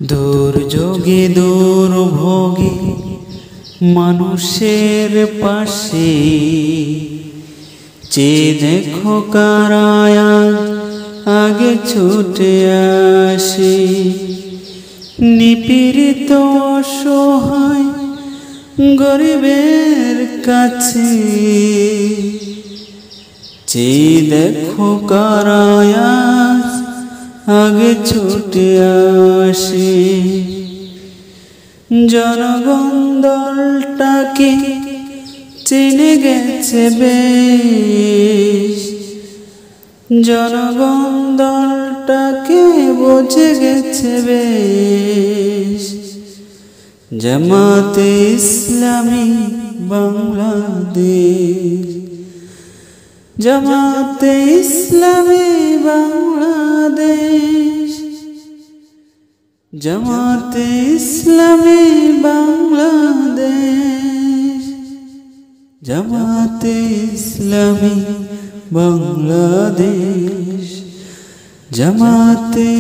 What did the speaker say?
দুর্যোগে দুর্ভোগে মানুষের পাশে চেয়ে দেখো কারা আগে ছুটে আসে। নিপীড়িত অসহায় গরিবের কাছে চেয়ে দেখো কারা আগে ছুটে আসে। জনগণ দলটাকে চিনে গেছে বেশ, জনগণ দলটাকে বুঝে গেছে বেশ। জামাতে ইসলামী বাংলাদেশ, জামাতে ইসলামী বাংলাদেশ, জামাতে ইসলামী বাংলাদেশ, জামাতে ইসলামী বাংলাদেশ, জামাতে।